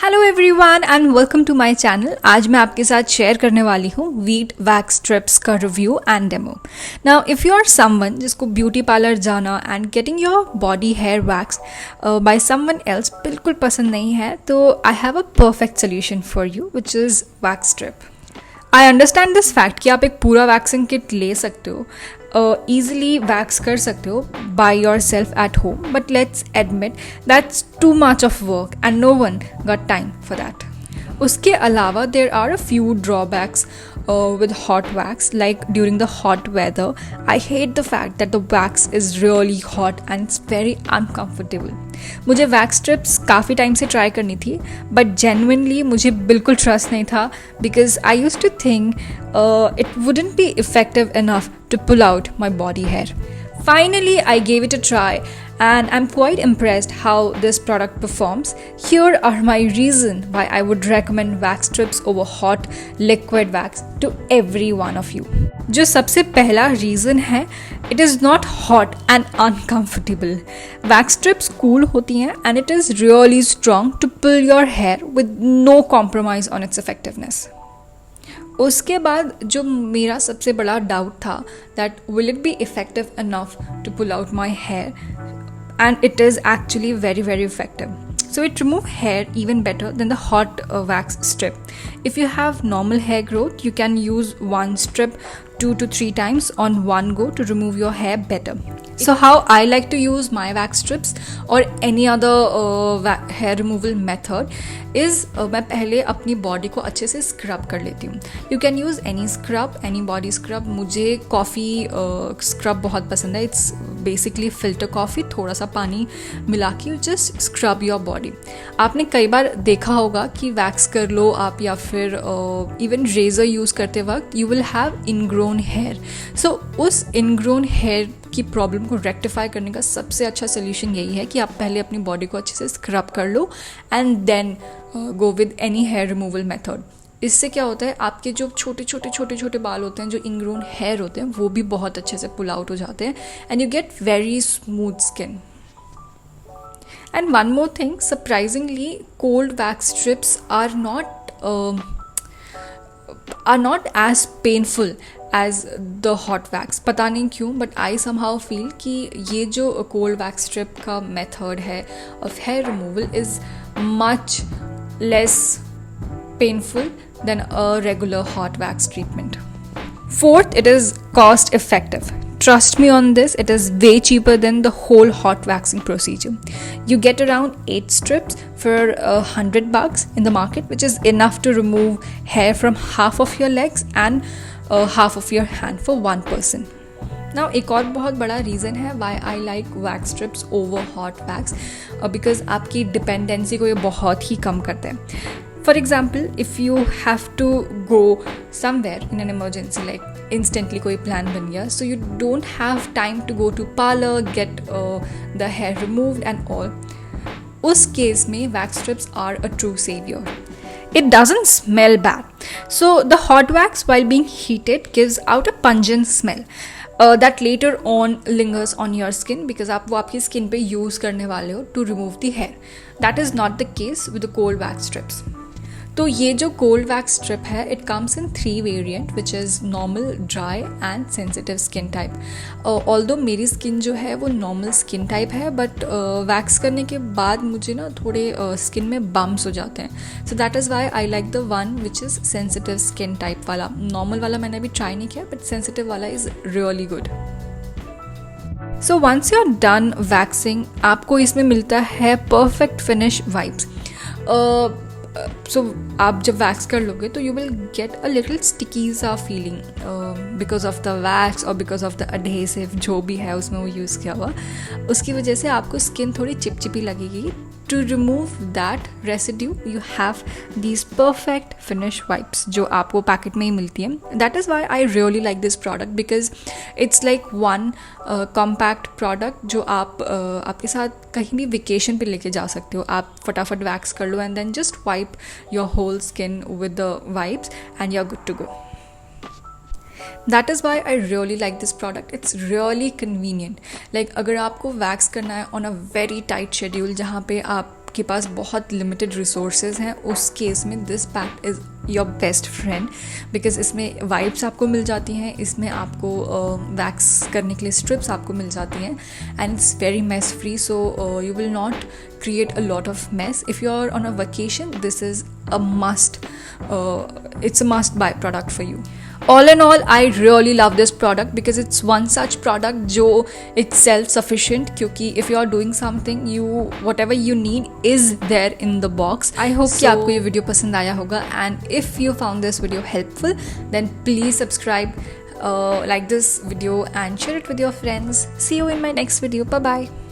Hello everyone and welcome to my channel. आज मैं आपके साथ शेयर करने वाली हूँ वीट वैक्स स्ट्रिप्स का review and demo. Now if you are someone जिसको ब्यूटी पार्लर जाना and getting your body hair wax by someone else बिल्कुल पसंद नहीं है, तो I have a perfect solution for you which is wax strip. I understand this fact कि आप एक पूरा वैक्सिंग किट ले सकते हो, ईजिली वैक्स कर सकते हो by yourself at home, but let's admit that's too much of work and no one got time for that. उसके अलावा there are a few drawbacks with hot wax, like during the hot weather. I hate the fact that the wax is really hot and it's very uncomfortable. मुझे wax strips काफ़ी time से try करनी थी, but genuinely मुझे बिल्कुल trust नहीं था because I use to think it wouldn't be effective enough to pull out my body hair. Finally, I gave it a try and I'm quite impressed how this product performs. Here are my reasons why I would recommend wax strips over hot liquid wax to every one of you. जो सबसे पहला reason है, it is not hot and uncomfortable. Wax strips cool होती हैं and it is really strong to pull your hair with no compromise on its effectiveness. उसके बाद जो मेरा सबसे बड़ा डाउट था that will it be effective enough to pull out my hair, and it is actually very very effective. So it remove hair even better than the hot wax strip. If you have normal hair growth, you can use one strip 2 to 3 times on one go to remove your hair better. So how I like to use my wax strips or any other hair removal method is मैं पहले अपनी body को अच्छे से scrub कर लेती हूँ. You can use any scrub, any body scrub. मुझे कॉफ़ी स्क्रब बहुत पसंद है. It's basically filter कॉफ़ी, थोड़ा सा पानी मिला के जस्ट स्क्रब योर बॉडी. आपने कई बार देखा होगा कि वैक्स कर लो आप या फिर इवन रेज़र यूज़ करते वक्त you will have ingrown hair. So उस इनग्रोन हेयर की प्रॉब्लम को रेक्टिफाई करने का सबसे अच्छा सोल्यूशन यही है कि आप पहले अपनी बॉडी को अच्छे से स्क्रब कर लो and then go with any hair removal method. इससे क्या होता है, आपके जो छोटे छोटे बाल होते हैं, जो इनग्रोन हेयर होते हैं, वो भी बहुत अच्छे से पुल आउट हो जाते हैं and you get very smooth skin. And one more thing, surprisingly, cold wax strips are not as painful as the hot wax. पता नहीं क्यों, but I somehow feel कि ये जो cold wax strip का method है of hair removal is much less painful than a regular hot wax treatment. Fourth, it is cost effective. Trust me on this, it is way cheaper than the whole hot waxing procedure. You get around 8 strips for $100 in the market, which is enough to remove hair from half of your legs and half of your hand for one person. Now, एक और बहुत बड़ा reason है why I like wax strips over hot wax, because आपकी dependency को ये बहुत ही कम करते हैं. For example, if you have to go somewhere in an emergency, like instantly कोई plan बन गया, so you don't have time to go to parlor, get the hair removed and all. उस केस में wax strips are a true savior. It doesn't smell bad. So the hot wax, while being heated, gives out a pungent smell that later on lingers on your skin because आप वो आपकी skin पे use करने वाले हो to remove the hair. That is not the case with the cold wax strips. तो ये जो कोल्ड वैक्स स्ट्रिप है, it comes in 3 variant which is normal, dry and sensitive skin type. Although मेरी skin जो है वो normal skin type है, but wax करने के बाद मुझे ना थोड़े स्किन में बम्प्स हो जाते हैं. So that is why I like the one which is sensitive skin type वाला. नॉर्मल वाला मैंने अभी ट्राई नहीं किया, बट सेंसिटिव वाला is really good. So once you are done waxing, आपको इसमें मिलता है परफेक्ट फिनिश वाइब्स. सो आप जब वैक्स कर लोगे तो you will get a little sticky सा feeling because of the wax और बिकॉज ऑफ द अडहेसिव जो भी है उसमें वो यूज़ किया हुआ. उसकी वजह से आपको स्किन थोड़ी चिपचिपी लगेगी. To remove that residue, you have these perfect finish wipes जो आपको पैकेट में ही मिलती हैं. That is why I really like this product because it's like one compact product जो आप आपके साथ कहीं भी वेकेशन पे लेके जा सकते हो. आप फटाफट वैक्स कर लो and then just wipe your whole skin with the wipes and you're good to go. That is why I really like this product. It's really convenient. Like अगर आपको वैक्स करना है on a very tight schedule जहाँ पे आप आपके पास बहुत limited resources हैं, उस केस में this pack is your best friend, because इसमें वाइप्स आपको मिल जाती हैं, इसमें आपको वैक्स करने के लिए स्ट्रिप्स आपको मिल जाती हैं, and it's very mess free, so you will not create a lot of mess. If you're on a vacation, this is a must. It's a must buy product for you. All in all, I really love this product because it's one such product जो it's self sufficient, क्योंकि if you are doing something, whatever you need is there in the box. I hope कि आपको ये video पसंद आया होगा, and if you found this video helpful, then please subscribe, like this video and share it with your friends. See you in my next video. Bye bye.